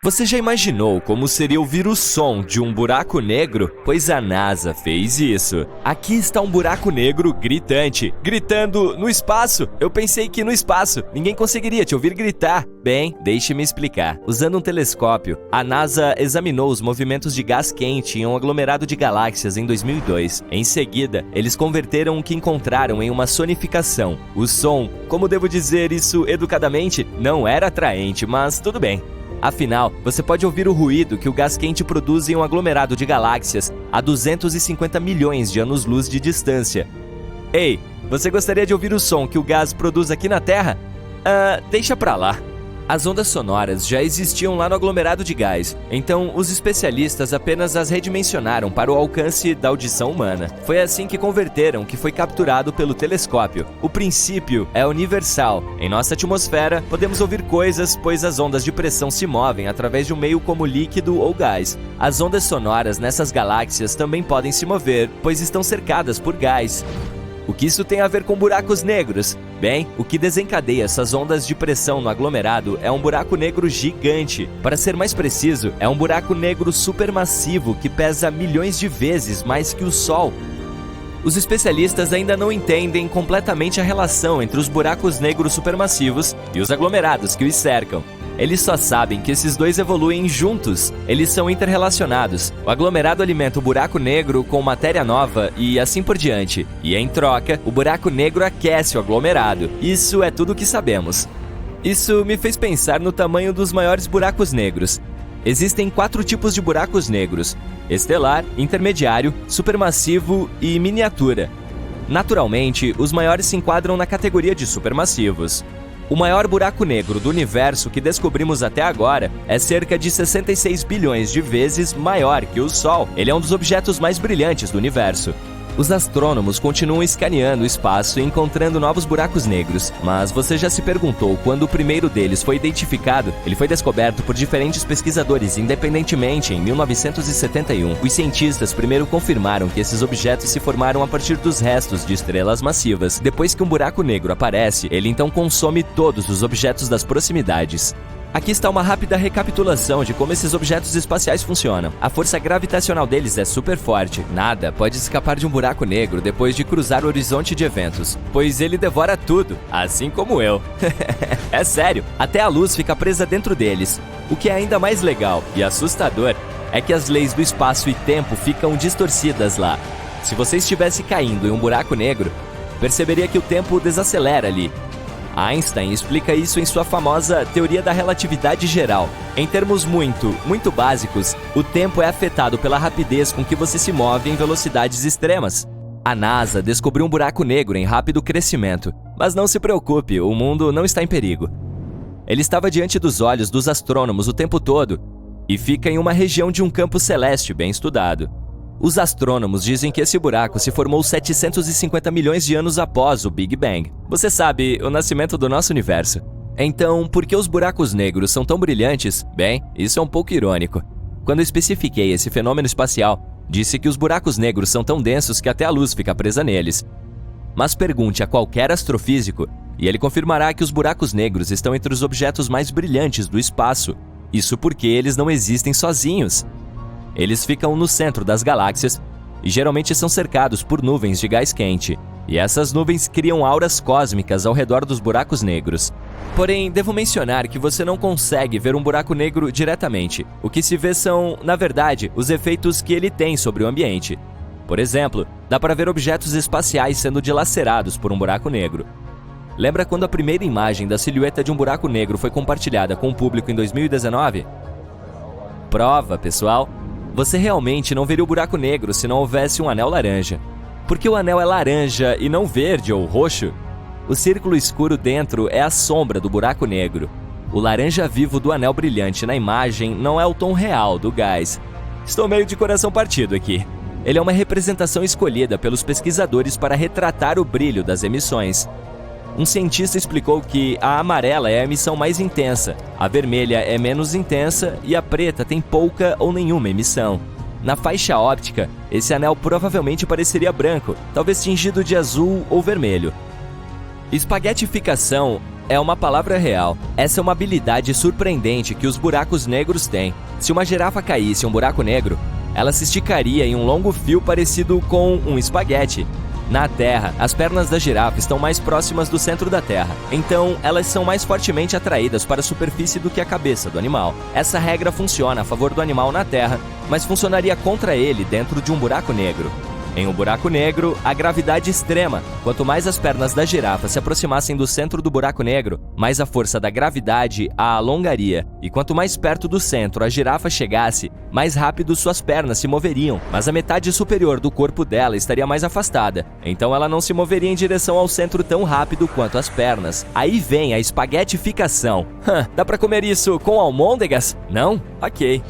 Você já imaginou como seria ouvir o som de um buraco negro? Pois a NASA fez isso. Aqui está um buraco negro gritante, gritando no espaço. Eu pensei que no espaço ninguém conseguiria te ouvir gritar. Bem, deixe-me explicar. Usando um telescópio, a NASA examinou os movimentos de gás quente em um aglomerado de galáxias em 2002. Em seguida, eles converteram o que encontraram em uma sonificação. O som, como devo dizer isso educadamente, não era atraente, mas tudo bem. Afinal, você pode ouvir o ruído que o gás quente produz em um aglomerado de galáxias a 250 milhões de anos-luz de distância. Ei, você gostaria de ouvir o som que o gás produz aqui na Terra? Deixa pra lá. As ondas sonoras já existiam lá no aglomerado de gás, então os especialistas apenas as redimensionaram para o alcance da audição humana. Foi assim que converteram o que foi capturado pelo telescópio. O princípio é universal. Em nossa atmosfera, podemos ouvir coisas, pois as ondas de pressão se movem através de um meio como líquido ou gás. As ondas sonoras nessas galáxias também podem se mover, pois estão cercadas por gás. O que isso tem a ver com buracos negros? Bem, o que desencadeia essas ondas de pressão no aglomerado é um buraco negro gigante. Para ser mais preciso, é um buraco negro supermassivo que pesa milhões de vezes mais que o Sol. Os especialistas ainda não entendem completamente a relação entre os buracos negros supermassivos e os aglomerados que os cercam. Eles só sabem que esses dois evoluem juntos, eles são interrelacionados. O aglomerado alimenta o buraco negro com matéria nova e assim por diante. E em troca, o buraco negro aquece o aglomerado. Isso é tudo o que sabemos. Isso me fez pensar no tamanho dos maiores buracos negros. Existem 4 tipos de buracos negros: estelar, intermediário, supermassivo e miniatura. Naturalmente, os maiores se enquadram na categoria de supermassivos. O maior buraco negro do universo que descobrimos até agora é cerca de 66 bilhões de vezes maior que o Sol. Ele é um dos objetos mais brilhantes do universo. Os astrônomos continuam escaneando o espaço e encontrando novos buracos negros. Mas você já se perguntou quando o primeiro deles foi identificado? Ele foi descoberto por diferentes pesquisadores independentemente em 1971. Os cientistas primeiro confirmaram que esses objetos se formaram a partir dos restos de estrelas massivas. Depois que um buraco negro aparece, ele então consome todos os objetos das proximidades. Aqui está uma rápida recapitulação de como esses objetos espaciais funcionam. A força gravitacional deles é super forte. Nada pode escapar de um buraco negro depois de cruzar o horizonte de eventos, pois ele devora tudo, assim como eu. É sério, até a luz fica presa dentro deles. O que é ainda mais legal e assustador é que as leis do espaço e tempo ficam distorcidas lá. Se você estivesse caindo em um buraco negro, perceberia que o tempo desacelera ali. Einstein explica isso em sua famosa teoria da relatividade geral. Em termos muito básicos, o tempo é afetado pela rapidez com que você se move em velocidades extremas. A NASA descobriu um buraco negro em rápido crescimento, mas não se preocupe, o mundo não está em perigo. Ele estava diante dos olhos dos astrônomos o tempo todo e fica em uma região de um campo celeste bem estudado. Os astrônomos dizem que esse buraco se formou 750 milhões de anos após o Big Bang. Você sabe, o nascimento do nosso universo. Então, por que os buracos negros são tão brilhantes? Bem, isso é um pouco irônico. Quando eu especifiquei esse fenômeno espacial, disse que os buracos negros são tão densos que até a luz fica presa neles. Mas pergunte a qualquer astrofísico e ele confirmará que os buracos negros estão entre os objetos mais brilhantes do espaço. Isso porque eles não existem sozinhos. Eles ficam no centro das galáxias e geralmente são cercados por nuvens de gás quente. E essas nuvens criam auras cósmicas ao redor dos buracos negros. Porém, devo mencionar que você não consegue ver um buraco negro diretamente. O que se vê são, na verdade, os efeitos que ele tem sobre o ambiente. Por exemplo, dá para ver objetos espaciais sendo dilacerados por um buraco negro. Lembra quando a primeira imagem da silhueta de um buraco negro foi compartilhada com o público em 2019? Prova, pessoal! Você realmente não veria o buraco negro se não houvesse um anel laranja. Por que o anel é laranja e não verde ou roxo? O círculo escuro dentro é a sombra do buraco negro. O laranja vivo do anel brilhante na imagem não é o tom real do gás. Estou meio de coração partido aqui. Ele é uma representação escolhida pelos pesquisadores para retratar o brilho das emissões. Um cientista explicou que a amarela é a emissão mais intensa, a vermelha é menos intensa e a preta tem pouca ou nenhuma emissão. Na faixa óptica, esse anel provavelmente pareceria branco, talvez tingido de azul ou vermelho. Espaguetificação é uma palavra real. Essa é uma habilidade surpreendente que os buracos negros têm. Se uma girafa caísse em um buraco negro, ela se esticaria em um longo fio parecido com um espaguete. Na Terra, as pernas da girafa estão mais próximas do centro da Terra, então elas são mais fortemente atraídas para a superfície do que a cabeça do animal. Essa regra funciona a favor do animal na Terra, mas funcionaria contra ele dentro de um buraco negro. Em um buraco negro, a gravidade extrema. Quanto mais as pernas da girafa se aproximassem do centro do buraco negro, mais a força da gravidade a alongaria. E quanto mais perto do centro a girafa chegasse, mais rápido suas pernas se moveriam. Mas a metade superior do corpo dela estaria mais afastada, então ela não se moveria em direção ao centro tão rápido quanto as pernas. Aí vem a espaguetificação. Dá pra comer isso com almôndegas? Não? Ok.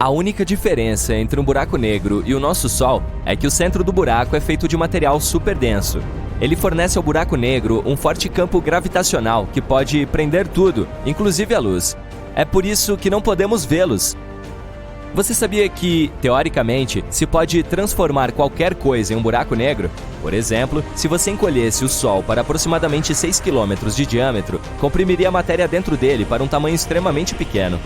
A única diferença entre um buraco negro e o nosso Sol é que o centro do buraco é feito de material super denso. Ele fornece ao buraco negro um forte campo gravitacional que pode prender tudo, inclusive a luz. É por isso que não podemos vê-los. Você sabia que, teoricamente, se pode transformar qualquer coisa em um buraco negro? Por exemplo, se você encolhesse o Sol para aproximadamente 6 km de diâmetro, comprimiria a matéria dentro dele para um tamanho extremamente pequeno.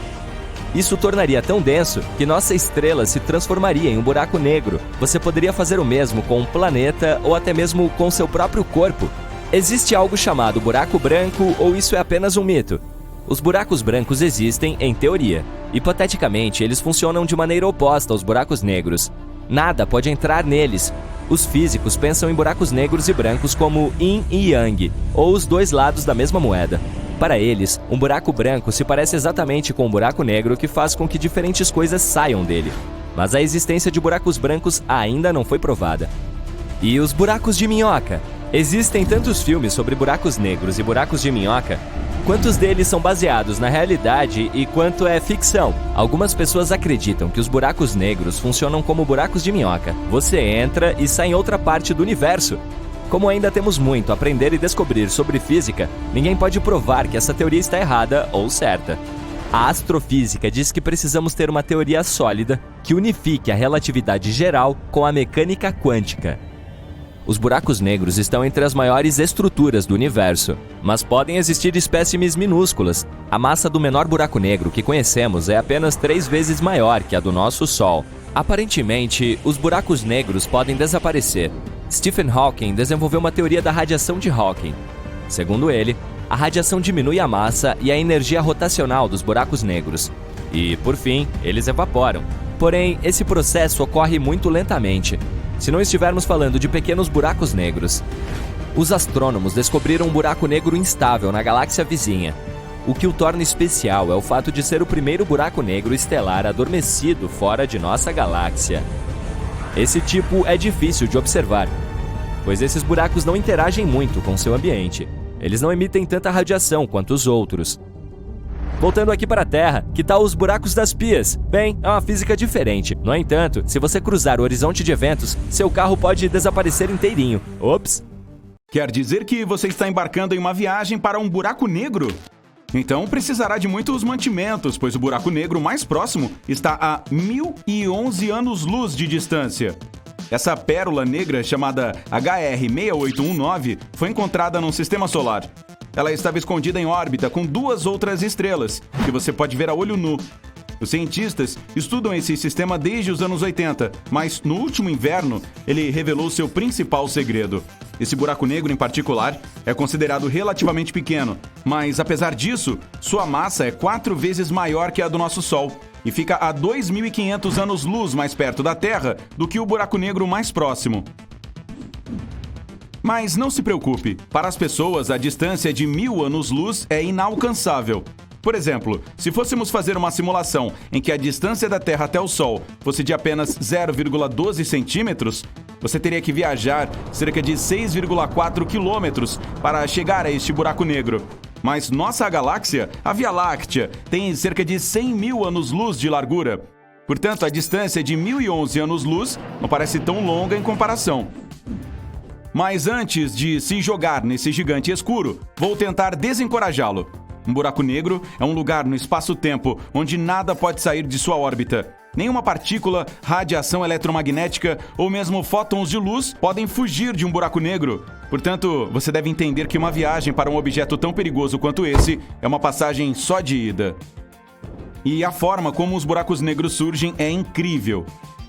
Isso tornaria tão denso que nossa estrela se transformaria em um buraco negro. Você poderia fazer o mesmo com um planeta ou até mesmo com seu próprio corpo. Existe algo chamado buraco branco ou isso é apenas um mito? Os buracos brancos existem em teoria. Hipoteticamente, eles funcionam de maneira oposta aos buracos negros. Nada pode entrar neles. Os físicos pensam em buracos negros e brancos como yin e yang, ou os dois lados da mesma moeda. Para eles, um buraco branco se parece exatamente com um buraco negro que faz com que diferentes coisas saiam dele. Mas a existência de buracos brancos ainda não foi provada. E os buracos de minhoca? Existem tantos filmes sobre buracos negros e buracos de minhoca. Quantos deles são baseados na realidade e quanto é ficção? Algumas pessoas acreditam que os buracos negros funcionam como buracos de minhoca. Você entra e sai em outra parte do universo. Como ainda temos muito a aprender e descobrir sobre física, ninguém pode provar que essa teoria está errada ou certa. A astrofísica diz que precisamos ter uma teoria sólida que unifique a relatividade geral com a mecânica quântica. Os buracos negros estão entre as maiores estruturas do universo, mas podem existir espécimes minúsculas. A massa do menor buraco negro que conhecemos é apenas 3 vezes maior que a do nosso Sol. Aparentemente, os buracos negros podem desaparecer. Stephen Hawking desenvolveu uma teoria da radiação de Hawking. Segundo ele, a radiação diminui a massa e a energia rotacional dos buracos negros. E, por fim, eles evaporam. Porém, esse processo ocorre muito lentamente, se não estivermos falando de pequenos buracos negros. Os astrônomos descobriram um buraco negro instável na galáxia vizinha. O que o torna especial é o fato de ser o primeiro buraco negro estelar adormecido fora de nossa galáxia. Esse tipo é difícil de observar, pois esses buracos não interagem muito com seu ambiente. Eles não emitem tanta radiação quanto os outros. Voltando aqui para a Terra, que tal os buracos das pias? Bem, é uma física diferente. No entanto, se você cruzar o horizonte de eventos, seu carro pode desaparecer inteirinho. Ops! Quer dizer que você está embarcando em uma viagem para um buraco negro? Então precisará de muitos mantimentos, pois o buraco negro mais próximo está a 1011 anos-luz de distância. Essa pérola negra, chamada HR6819, foi encontrada num sistema solar. Ela estava escondida em órbita com 2 outras estrelas, que você pode ver a olho nu. Os cientistas estudam esse sistema desde os anos 80, mas no último inverno ele revelou seu principal segredo. Esse buraco negro em particular é considerado relativamente pequeno, mas apesar disso, sua massa é 4 vezes maior que a do nosso Sol e fica a 2.500 anos-luz mais perto da Terra do que o buraco negro mais próximo. Mas não se preocupe, para as pessoas a distância de 1.000 anos-luz é inalcançável. Por exemplo, se fôssemos fazer uma simulação em que a distância da Terra até o Sol fosse de apenas 0,12 centímetros, você teria que viajar cerca de 6,4 quilômetros para chegar a este buraco negro. Mas nossa galáxia, a Via Láctea, tem cerca de 100.000 anos-luz de largura. Portanto, a distância de 1.011 anos-luz não parece tão longa em comparação. Mas antes de se jogar nesse gigante escuro, vou tentar desencorajá-lo. Um buraco negro é um lugar no espaço-tempo onde nada pode sair de sua órbita. Nenhuma partícula, radiação eletromagnética ou mesmo fótons de luz podem fugir de um buraco negro. Portanto, você deve entender que uma viagem para um objeto tão perigoso quanto esse é uma passagem só de ida. E a forma como os buracos negros surgem é incrível.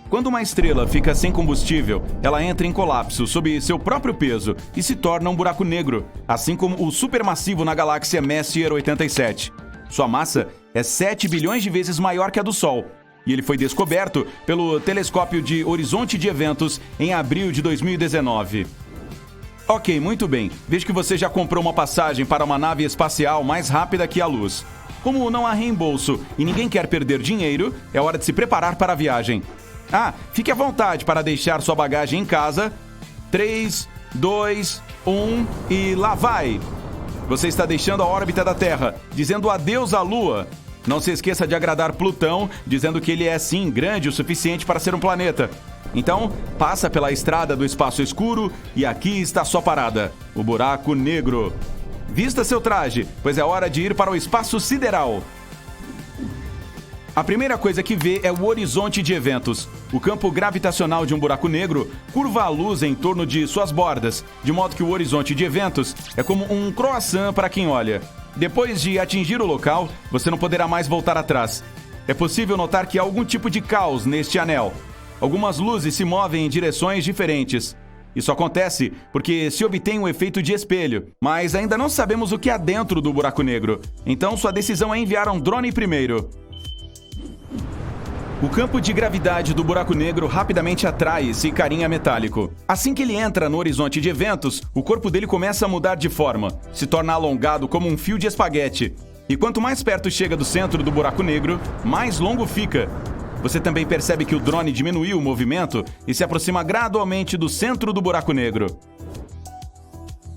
Quando uma estrela fica sem combustível, ela entra em colapso sob seu próprio peso e se torna um buraco negro, assim como o supermassivo na galáxia Messier 87. Sua massa é 7 bilhões de vezes maior que a do Sol, e ele foi descoberto pelo telescópio de Horizonte de Eventos em abril de 2019. Ok, muito bem. Vejo que você já comprou uma passagem para uma nave espacial mais rápida que a luz. Como não há reembolso e ninguém quer perder dinheiro, é hora de se preparar para a viagem. Fique à vontade para deixar sua bagagem em casa. 3, 2, 1 e lá vai! Você está deixando a órbita da Terra, dizendo adeus à Lua. Não se esqueça de agradar Plutão, dizendo que ele é sim grande o suficiente para ser um planeta. Então, passa pela estrada do espaço escuro e aqui está sua parada, o buraco negro. Vista seu traje, pois é hora de ir para o espaço sideral. A primeira coisa que vê é o horizonte de eventos. O campo gravitacional de um buraco negro curva a luz em torno de suas bordas, de modo que o horizonte de eventos é como um croissant para quem olha. Depois de atingir o local, você não poderá mais voltar atrás. É possível notar que há algum tipo de caos neste anel. Algumas luzes se movem em direções diferentes. Isso acontece porque se obtém um efeito de espelho, mas ainda não sabemos o que há dentro do buraco negro. Então sua decisão é enviar um drone primeiro. O campo de gravidade do buraco negro rapidamente atrai esse carinha metálico. Assim que ele entra no horizonte de eventos, o corpo dele começa a mudar de forma, se torna alongado como um fio de espaguete. E quanto mais perto chega do centro do buraco negro, mais longo fica. Você também percebe que o drone diminuiu o movimento e se aproxima gradualmente do centro do buraco negro.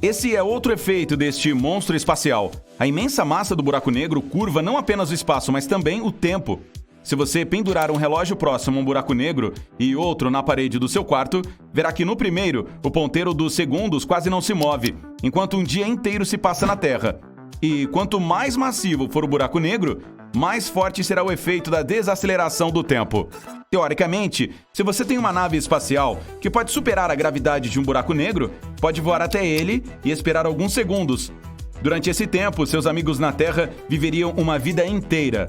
Esse é outro efeito deste monstro espacial. A imensa massa do buraco negro curva não apenas o espaço, mas também o tempo. Se você pendurar um relógio próximo a um buraco negro e outro na parede do seu quarto, verá que no primeiro, o ponteiro dos segundos quase não se move, enquanto um dia inteiro se passa na Terra. E quanto mais massivo for o buraco negro, mais forte será o efeito da desaceleração do tempo. Teoricamente, se você tem uma nave espacial que pode superar a gravidade de um buraco negro, pode voar até ele e esperar alguns segundos. Durante esse tempo, seus amigos na Terra viveriam uma vida inteira.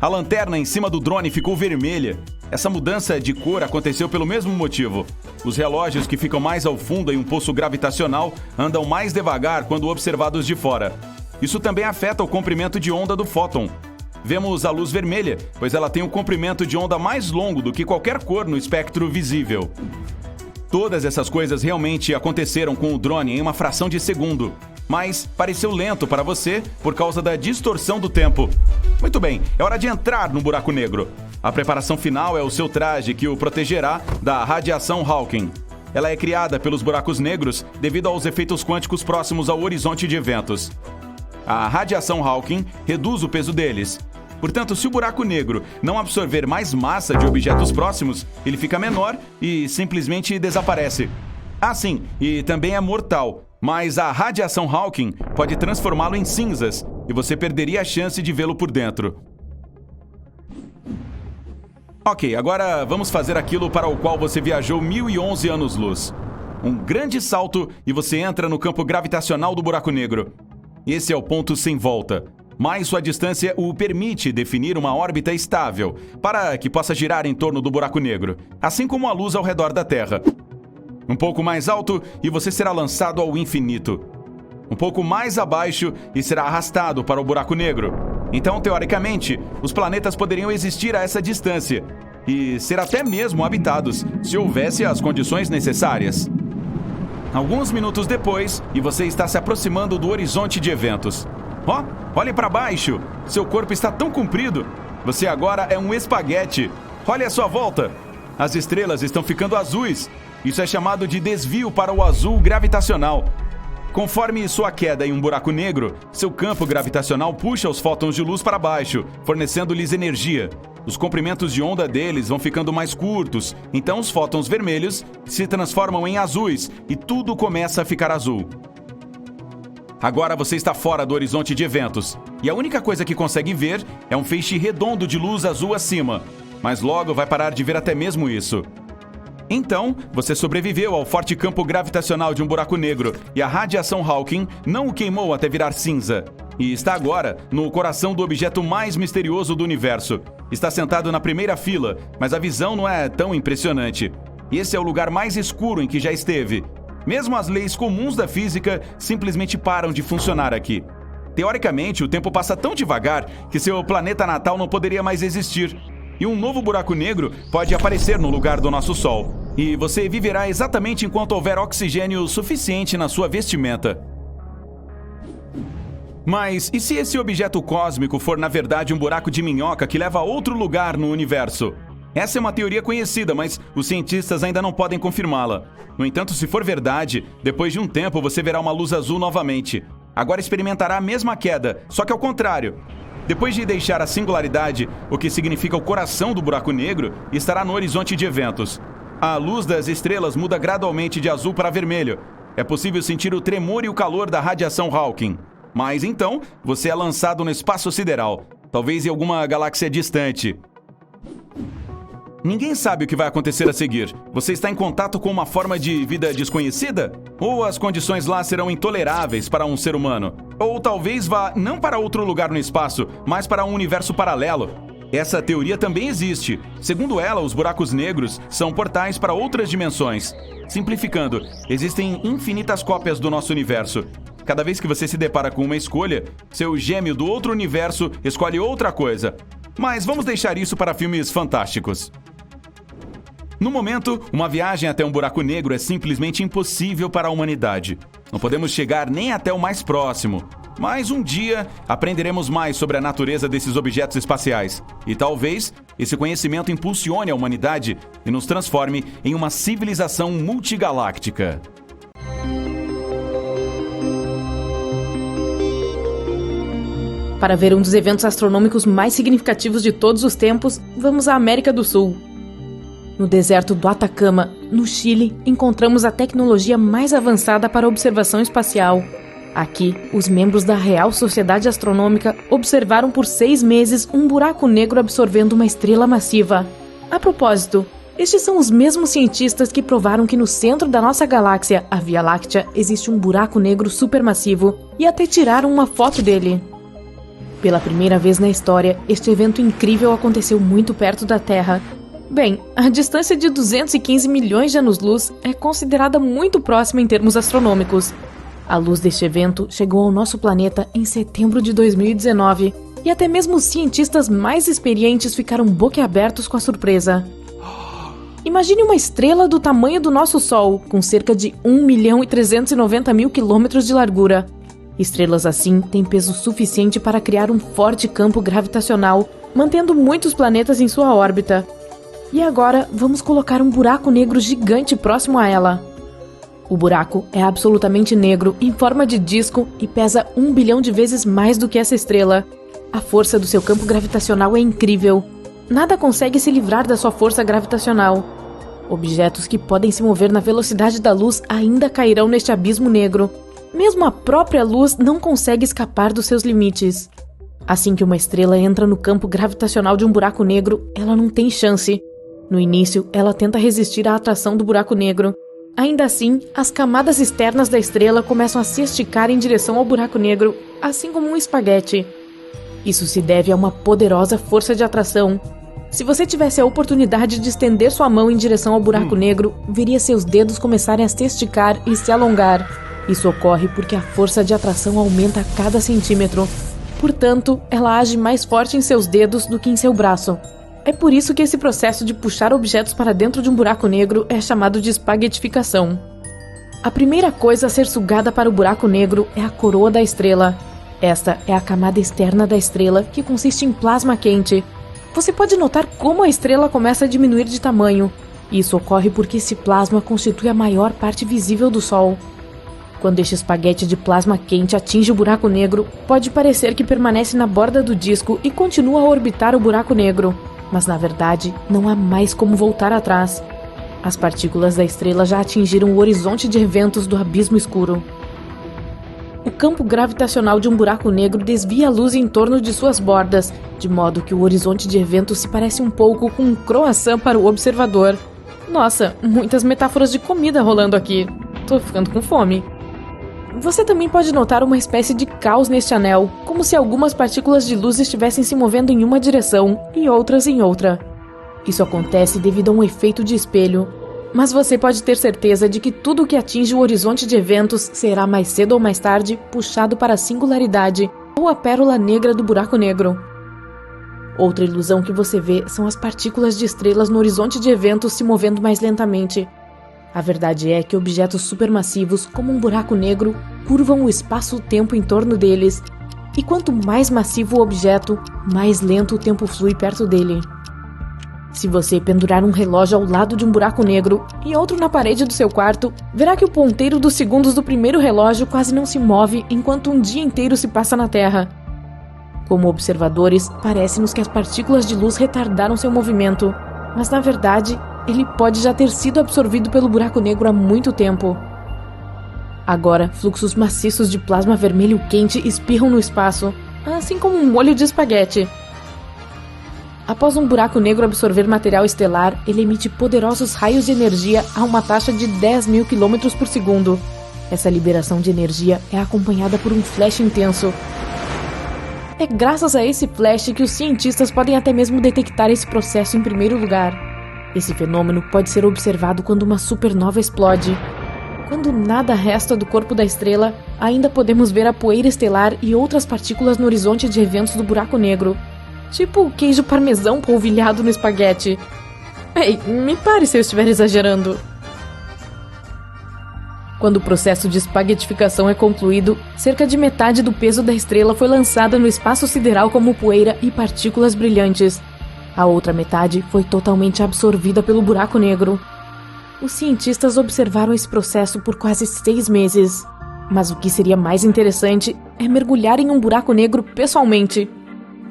A lanterna em cima do drone ficou vermelha. Essa mudança de cor aconteceu pelo mesmo motivo. Os relógios que ficam mais ao fundo em um poço gravitacional andam mais devagar quando observados de fora. Isso também afeta o comprimento de onda do fóton. Vemos a luz vermelha, pois ela tem um comprimento de onda mais longo do que qualquer cor no espectro visível. Todas essas coisas realmente aconteceram com o drone em uma fração de segundo, mas pareceu lento para você por causa da distorção do tempo. Muito bem, é hora de entrar no buraco negro. A preparação final é o seu traje que o protegerá da radiação Hawking. Ela é criada pelos buracos negros devido aos efeitos quânticos próximos ao horizonte de eventos. A radiação Hawking reduz o peso deles. Portanto, se o buraco negro não absorver mais massa de objetos próximos, ele fica menor e simplesmente desaparece. Sim, e também é mortal, mas a radiação Hawking pode transformá-lo em cinzas e você perderia a chance de vê-lo por dentro. Ok, agora vamos fazer aquilo para o qual você viajou 1011 anos-luz. Um grande salto e você entra no campo gravitacional do buraco negro. Esse é o ponto sem volta, mas sua distância o permite definir uma órbita estável para que possa girar em torno do buraco negro, assim como a luz ao redor da Terra. Um pouco mais alto e você será lançado ao infinito. Um pouco mais abaixo e será arrastado para o buraco negro. Então, teoricamente, os planetas poderiam existir a essa distância e ser até mesmo habitados, se houvesse as condições necessárias. Alguns minutos depois, e você está se aproximando do horizonte de eventos. Olhe para baixo! Seu corpo está tão comprido! Você agora é um espaguete! Olhe à sua volta! As estrelas estão ficando azuis! Isso é chamado de desvio para o azul gravitacional. Conforme sua queda em um buraco negro, seu campo gravitacional puxa os fótons de luz para baixo, fornecendo-lhes energia. Os comprimentos de onda deles vão ficando mais curtos, então os fótons vermelhos se transformam em azuis e tudo começa a ficar azul. Agora você está fora do horizonte de eventos. e a única coisa que consegue ver é um feixe redondo de luz azul acima, mas logo vai parar de ver até mesmo isso. Então, você sobreviveu ao forte campo gravitacional de um buraco negro e a radiação Hawking não o queimou até virar cinza. E está agora no coração do objeto mais misterioso do universo. Está sentado na primeira fila, mas a visão não é tão impressionante. Esse é o lugar mais escuro em que já esteve. Mesmo as leis comuns da física simplesmente param de funcionar aqui. Teoricamente, o tempo passa tão devagar que seu planeta natal não poderia mais existir. E um novo buraco negro pode aparecer no lugar do nosso Sol. E você viverá exatamente enquanto houver oxigênio suficiente na sua vestimenta. Mas e se esse objeto cósmico for na verdade um buraco de minhoca que leva a outro lugar no universo? Essa é uma teoria conhecida, mas os cientistas ainda não podem confirmá-la. No entanto, se for verdade, depois de um tempo você verá uma luz azul novamente. Agora experimentará a mesma queda, só que ao contrário. Depois de deixar a singularidade, o que significa o coração do buraco negro, estará no horizonte de eventos. A luz das estrelas muda gradualmente de azul para vermelho. É possível sentir o tremor e o calor da radiação Hawking. Mas então, você é lançado no espaço sideral, talvez em alguma galáxia distante. Ninguém sabe o que vai acontecer a seguir. Você está em contato com uma forma de vida desconhecida? Ou as condições lá serão intoleráveis para um ser humano? Ou talvez vá não para outro lugar no espaço, mas para um universo paralelo? Essa teoria também existe. Segundo ela, os buracos negros são portais para outras dimensões. Simplificando, existem infinitas cópias do nosso universo. Cada vez que você se depara com uma escolha, seu gêmeo do outro universo escolhe outra coisa. Mas vamos deixar isso para filmes fantásticos. No momento, uma viagem até um buraco negro é simplesmente impossível para a humanidade. Não podemos chegar nem até o mais próximo. Mas um dia aprenderemos mais sobre a natureza desses objetos espaciais. E talvez esse conhecimento impulsione a humanidade e nos transforme em uma civilização multigaláctica. Para ver um dos eventos astronômicos mais significativos de todos os tempos, vamos à América do Sul. No deserto do Atacama, no Chile, encontramos a tecnologia mais avançada para observação espacial. Aqui, os membros da Real Sociedade Astronômica observaram por 6 meses um buraco negro absorvendo uma estrela massiva. A propósito, estes são os mesmos cientistas que provaram que no centro da nossa galáxia, a Via Láctea, existe um buraco negro supermassivo e até tiraram uma foto dele. Pela primeira vez na história, este evento incrível aconteceu muito perto da Terra. Bem, a distância de 215 milhões de anos-luz é considerada muito próxima em termos astronômicos. A luz deste evento chegou ao nosso planeta em setembro de 2019 e até mesmo os cientistas mais experientes ficaram boquiabertos com a surpresa. Imagine uma estrela do tamanho do nosso Sol, com cerca de 1.390.000 quilômetros de largura. Estrelas assim têm peso suficiente para criar um forte campo gravitacional, mantendo muitos planetas em sua órbita. E agora, vamos colocar um buraco negro gigante próximo a ela. O buraco é absolutamente negro, em forma de disco e pesa 1 bilhão de vezes mais do que essa estrela. A força do seu campo gravitacional é incrível. Nada consegue se livrar da sua força gravitacional. Objetos que podem se mover na velocidade da luz ainda cairão neste abismo negro. Mesmo a própria luz não consegue escapar dos seus limites. Assim que uma estrela entra no campo gravitacional de um buraco negro, ela não tem chance. No início, ela tenta resistir à atração do buraco negro. Ainda assim, as camadas externas da estrela começam a se esticar em direção ao buraco negro, assim como um espaguete. Isso se deve a uma poderosa força de atração. Se você tivesse a oportunidade de estender sua mão em direção ao buraco negro, veria seus dedos começarem a se esticar e se alongar. Isso ocorre porque a força de atração aumenta a cada centímetro. Portanto, ela age mais forte em seus dedos do que em seu braço. É por isso que esse processo de puxar objetos para dentro de um buraco negro é chamado de espaguetificação. A primeira coisa a ser sugada para o buraco negro é a coroa da estrela. Esta é a camada externa da estrela, que consiste em plasma quente. Você pode notar como a estrela começa a diminuir de tamanho. Isso ocorre porque esse plasma constitui a maior parte visível do Sol. Quando este espaguete de plasma quente atinge o buraco negro, pode parecer que permanece na borda do disco e continua a orbitar o buraco negro. Mas, na verdade, não há mais como voltar atrás. As partículas da estrela já atingiram o horizonte de eventos do abismo escuro. o campo gravitacional de um buraco negro desvia a luz em torno de suas bordas, de modo que o horizonte de eventos se parece um pouco com um croissant para o observador. Nossa, muitas metáforas de comida rolando aqui. Tô ficando com fome. Você também pode notar uma espécie de caos neste anel, como se algumas partículas de luz estivessem se movendo em uma direção e outras em outra. Isso acontece devido a um efeito de espelho, mas você pode ter certeza de que tudo que atinge o horizonte de eventos será mais cedo ou mais tarde puxado para a singularidade ou a pérola negra do buraco negro. Outra ilusão que você vê são as partículas de estrelas no horizonte de eventos se movendo mais lentamente. A verdade é que objetos supermassivos, como um buraco negro, curvam o espaço-tempo em torno deles, e quanto mais massivo o objeto, mais lento o tempo flui perto dele. Se você pendurar um relógio ao lado de um buraco negro e outro na parede do seu quarto, verá que o ponteiro dos segundos do primeiro relógio quase não se move enquanto um dia inteiro se passa na Terra. Como observadores, parece-nos que as partículas de luz retardaram seu movimento, mas na verdade, ele pode já ter sido absorvido pelo buraco negro há muito tempo. Agora, fluxos maciços de plasma vermelho quente espirram no espaço, assim como um molho de espaguete. Após um buraco negro absorver material estelar, ele emite poderosos raios de energia a uma taxa de 10.000 km por segundo. Essa liberação de energia é acompanhada por um flash intenso. É graças a esse flash que os cientistas podem até mesmo detectar esse processo em primeiro lugar. Esse fenômeno pode ser observado quando uma supernova explode. Quando nada resta do corpo da estrela, ainda podemos ver a poeira estelar e outras partículas no horizonte de eventos do buraco negro. Tipo o queijo parmesão polvilhado no espaguete. Ei, me pare se eu estiver exagerando. Quando o processo de espaguetificação é concluído, cerca de metade do peso da estrela foi lançada no espaço sideral como poeira e partículas brilhantes. A outra metade foi totalmente absorvida pelo buraco negro. Os cientistas observaram esse processo por quase 6 meses. Mas o que seria mais interessante é mergulhar em um buraco negro pessoalmente.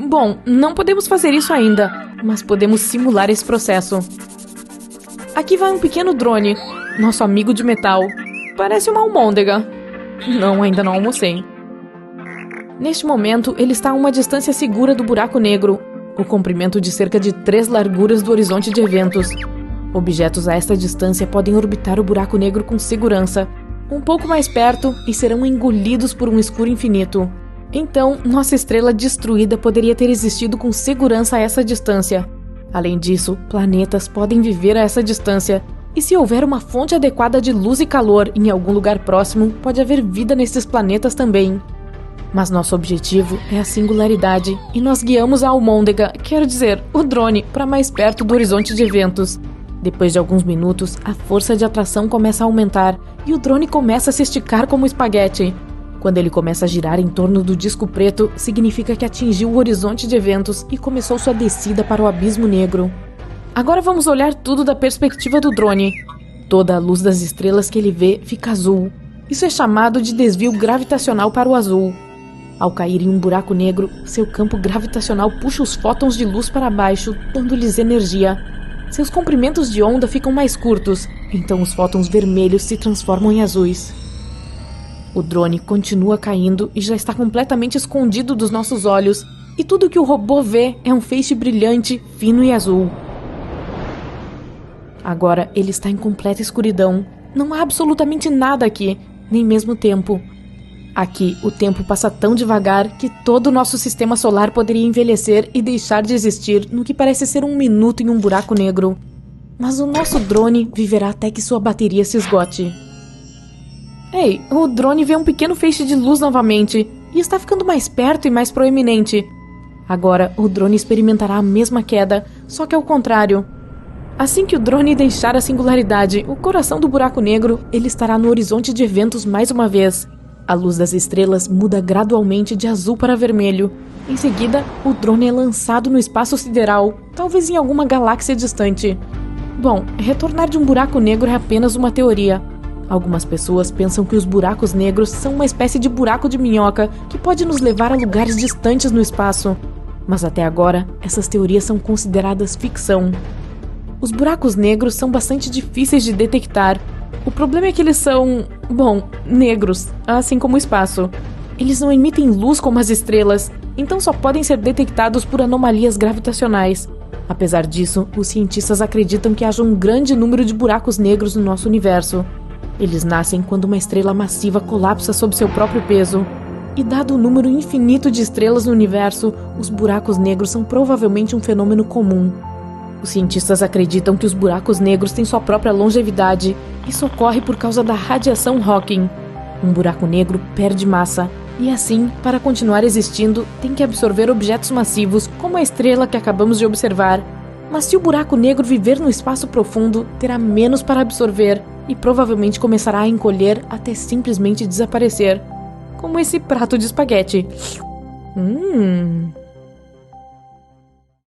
Bom, não podemos fazer isso ainda, mas podemos simular esse processo. Aqui vai um pequeno drone, nosso amigo de metal. Parece uma almôndega. Não, ainda não almocei. Neste momento, ele está a uma distância segura do buraco negro, o comprimento de cerca de 3 larguras do horizonte de eventos. Objetos a esta distância podem orbitar o buraco negro com segurança, um pouco mais perto e serão engolidos por um escuro infinito. Então, nossa estrela destruída poderia ter existido com segurança a essa distância. Além disso, planetas podem viver a essa distância, e se houver uma fonte adequada de luz e calor em algum lugar próximo, pode haver vida nesses planetas também. Mas nosso objetivo é a singularidade, e nós guiamos a almôndega, quero dizer, o drone, para mais perto do horizonte de eventos. Depois de alguns minutos, a força de atração começa a aumentar, e o drone começa a se esticar como espaguete. Quando ele começa a girar em torno do disco preto, significa que atingiu o horizonte de eventos e começou sua descida para o abismo negro. Agora vamos olhar tudo da perspectiva do drone. Toda a luz das estrelas que ele vê fica azul. Isso é chamado de desvio gravitacional para o azul. Ao cair em um buraco negro, seu campo gravitacional puxa os fótons de luz para baixo, dando-lhes energia. Seus comprimentos de onda ficam mais curtos, então os fótons vermelhos se transformam em azuis. O drone continua caindo e já está completamente escondido dos nossos olhos, e tudo que o robô vê é um feixe brilhante, fino e azul. Agora ele está em completa escuridão. Não há absolutamente nada aqui, nem mesmo tempo. Aqui, o tempo passa tão devagar que todo o nosso sistema solar poderia envelhecer e deixar de existir no que parece ser 1 minuto em um buraco negro. Mas o nosso drone viverá até que sua bateria se esgote. Ei, o drone vê um pequeno feixe de luz novamente e está ficando mais perto e mais proeminente. Agora, o drone experimentará a mesma queda, só que ao contrário. Assim que o drone deixar a singularidade, o coração do buraco negro, ele estará no horizonte de eventos mais uma vez. A luz das estrelas muda gradualmente de azul para vermelho. Em seguida, o drone é lançado no espaço sideral, talvez em alguma galáxia distante. Bom, retornar de um buraco negro é apenas uma teoria. Algumas pessoas pensam que os buracos negros são uma espécie de buraco de minhoca que pode nos levar a lugares distantes no espaço. Mas até agora, essas teorias são consideradas ficção. Os buracos negros são bastante difíceis de detectar. O problema é que eles são Bom, negros, assim como o espaço. Eles não emitem luz como as estrelas, então só podem ser detectados por anomalias gravitacionais. Apesar disso, os cientistas acreditam que haja um grande número de buracos negros no nosso universo. Eles nascem quando uma estrela massiva colapsa sob seu próprio peso. E dado o número infinito de estrelas no universo, os buracos negros são provavelmente um fenômeno comum. Os cientistas acreditam que os buracos negros têm sua própria longevidade. Isso ocorre por causa da radiação Hawking. Um buraco negro perde massa e, assim, para continuar existindo, tem que absorver objetos massivos, como a estrela que acabamos de observar. Mas se o buraco negro viver no espaço profundo, terá menos para absorver e provavelmente começará a encolher até simplesmente desaparecer. Como esse prato de espaguete.